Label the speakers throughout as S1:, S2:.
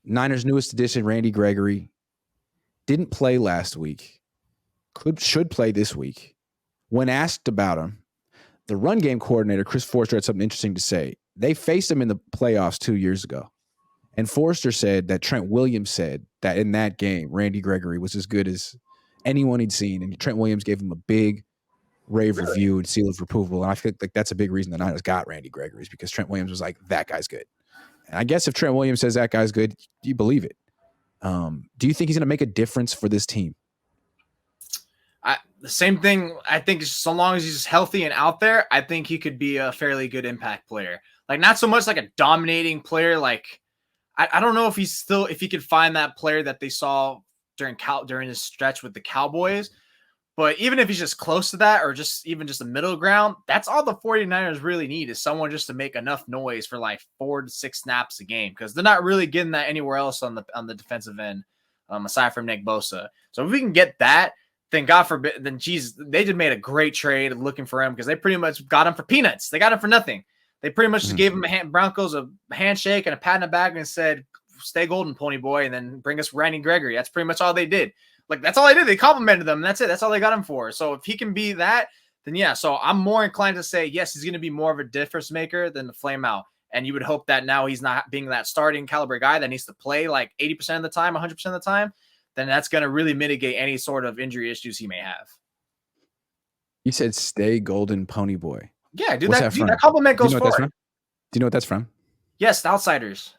S1: Niners' newest addition, Randy Gregory, didn't play last week. Should play this week. When asked about him, the run game coordinator, Chris Forster, had something interesting to say. They faced him in the playoffs 2 years ago. And Forster said that Trent Williams said that in that game, Randy Gregory was as good as anyone he'd seen. And Trent Williams gave him a big rave review and seal of approval. And I feel like that's a big reason the Niners got Randy Gregory, is because Trent Williams was like, that guy's good. And I guess if Trent Williams says that guy's good, you believe it. Do you think he's going to make a difference for this team?
S2: The same thing. I think so long as he's healthy and out there, I think he could be a fairly good impact player. Like, not so much like a dominating player. Like, I don't know if if he could find that player that they saw during his stretch with the Cowboys. But even if he's just close to that, or just even just a middle ground, that's all the 49ers really need, is someone just to make enough noise for like 4 to 6 snaps a game, because they're not really getting that anywhere else on the defensive end, aside from Nick Bosa. So if we can get that, then God forbid, then geez, they just made a great trade looking for him, because they pretty much got him for peanuts. They got him for nothing. They pretty much just gave him Broncos a handshake and a pat in the back and said, "Stay golden, pony boy," and then bring us Randy Gregory. That's pretty much all they did. Like, that's all I did. They complimented them. And that's it. That's all they got him for. So if he can be that, then yeah. So I'm more inclined to say, yes, he's going to be more of a difference maker than the flame out. And you would hope that now he's not being that starting caliber guy that needs to play like 80% of the time, 100% of the time. Then that's going to really mitigate any sort of injury issues he may have.
S1: You said stay golden, pony boy.
S2: Yeah, dude, that compliment goes forward.
S1: Do you know what that's from?
S2: Yes, The Outsiders.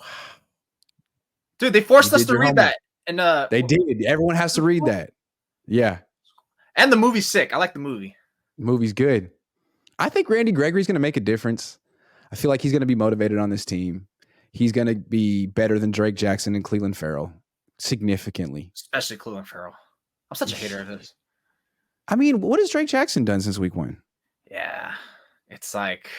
S2: Wow. Dude, they forced us to read that. And
S1: they did. Everyone has to read that. Yeah.
S2: And the movie's sick. I like the movie.
S1: The movie's good. I think Randy Gregory's going to make a difference. I feel like he's going to be motivated on this team. He's going to be better than Drake Jackson and Cleveland Farrell significantly.
S2: Especially Cleveland Farrell. I'm such a hater of this.
S1: I mean, what has Drake Jackson done since week 1?
S2: Yeah. It's like,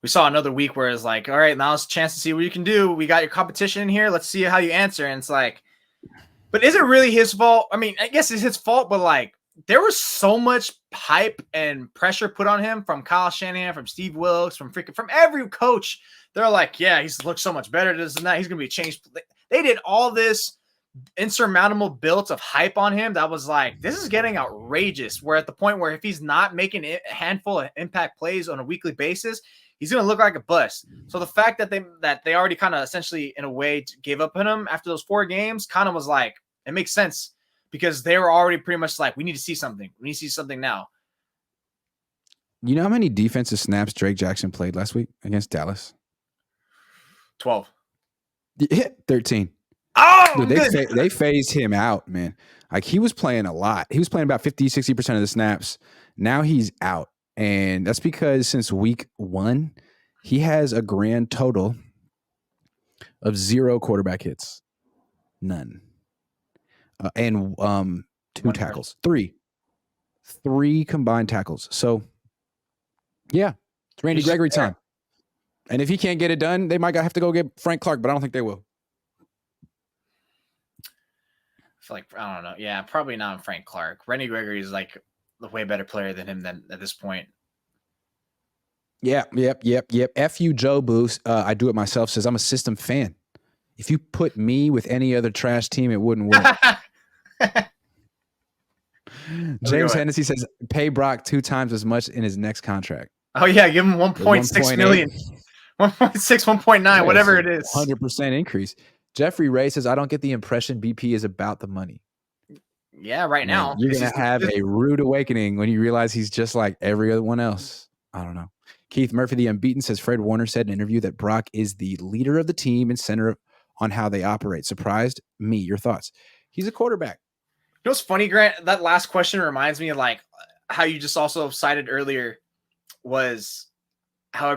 S2: we saw another week where it's like, all right, now it's a chance to see what you can do. We got your competition in here. Let's see how you answer. And it's like, but is it really his fault? I mean, I guess it's his fault, but like, there was so much hype and pressure put on him from Kyle Shanahan, from Steve Wilkes, from every coach. They're like, yeah, he's looked so much better than that. He's going to be changed. They did all this insurmountable build of hype on him that was like, this is getting outrageous. We're at the point where if he's not making a handful of impact plays on a weekly basis, he's going to look like a bust. So the fact that they already kind of essentially in a way gave up on him after those 4 games kind of was like, it makes sense, because they were already pretty much like, we need to see something. We need to see something now.
S1: You know how many defensive snaps Drake Jackson played last week against Dallas?
S2: 12.
S1: Yeah, 13.
S2: Oh,
S1: dude, they phased him out, man. Like, he was playing a lot. He was playing about 50, 60% of the snaps. Now he's out. And that's because since week 1, he has a grand total of 0 quarterback hits. None. And 2 tackles. 3 combined tackles. So, yeah, it's Randy Gregory time. And if he can't get it done, they might have to go get Frank Clark, but I don't think they will.
S2: I feel like, I don't know. Yeah, probably not Frank Clark. Randy Gregory is like a way better player than him at this point.
S1: Yep. F you, Joe Booth. I do it myself. Says, I'm a system fan. If you put me with any other trash team, it wouldn't work. James Hennessy says, pay Brock 2 times as much in his next contract.
S2: Oh, yeah. Give him 1.6 million. 1.6, 1.9, whatever it is.
S1: 100% increase. Jeffrey Ray says, I don't get the impression BP is about the money.
S2: Yeah, right now.
S1: You're going to have a rude awakening when you realize he's just like every other one else. I don't know. Keith Murphy, the unbeaten, says Fred Warner said in an interview that Brock is the leader of the team and center on how they operate. Surprised me. Your thoughts? He's a quarterback.
S2: You know what's funny, Grant? That last question reminds me of like how you just also cited earlier was how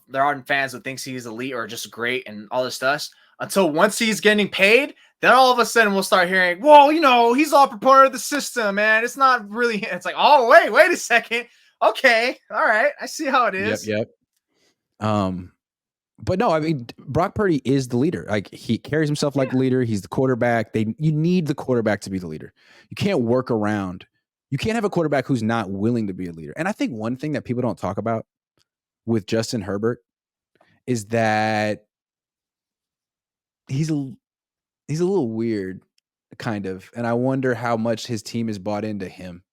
S2: there are fans that thinks he's elite or just great and all this stuff. Until once he's getting paid, then all of a sudden we'll start hearing, well, he's all proponent of the system, man. It's not really, it's like, oh, wait a second. Okay. All right. I see how it is.
S1: Yep. But no, I mean, Brock Purdy is the leader. Like, he carries himself like a leader. He's the quarterback. You need the quarterback to be the leader. You can't work around. You can't have a quarterback who's not willing to be a leader. And I think one thing that people don't talk about with Justin Herbert is that he's a little weird, kind of, and I wonder how much his team is bought into him.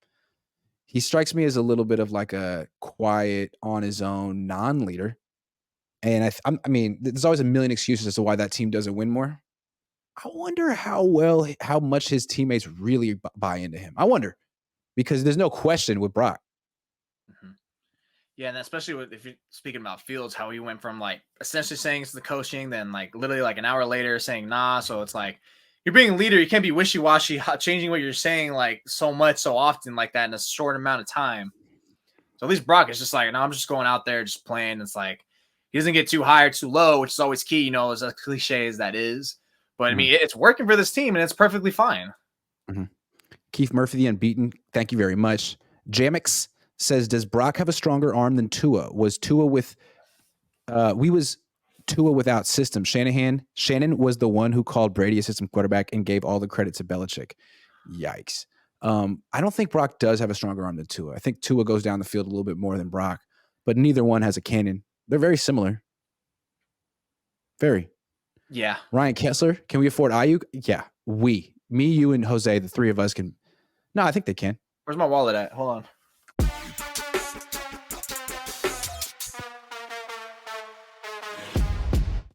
S1: He strikes me as a little bit of like a quiet, on his own, non-leader. And I mean, there's always a million excuses as to why that team doesn't win more. I wonder how much his teammates really buy into him. I wonder, because there's no question with Brock.
S2: Mm-hmm. Yeah, and especially if you're speaking about Fields, how he went from like essentially saying it's the coaching, then like literally like an hour later saying nah. So it's like you're being a leader. You can't be wishy-washy, changing what you're saying like so much, so often like that in a short amount of time. So at least Brock is just like, no, I'm just going out there just playing. It's like he doesn't get too high or too low, which is always key, you know, as a cliche as that is. But I mean, it's working for this team and it's perfectly fine.
S1: Mm-hmm. Keith Murphy, the unbeaten. Thank you very much. Jamix says, does Brock have a stronger arm than Tua? Was Tua without system. Shannon was the one who called Brady a system quarterback and gave all the credit to Belichick. Yikes. I don't think Brock does have a stronger arm than Tua. I think Tua goes down the field a little bit more than Brock, but neither one has a cannon. They're very similar. Very.
S2: Yeah.
S1: Ryan Kessler, can we afford Ayuk? Yeah, me, you, and Jose, the three of us can. No, I think they can.
S2: Where's my wallet at? Hold on.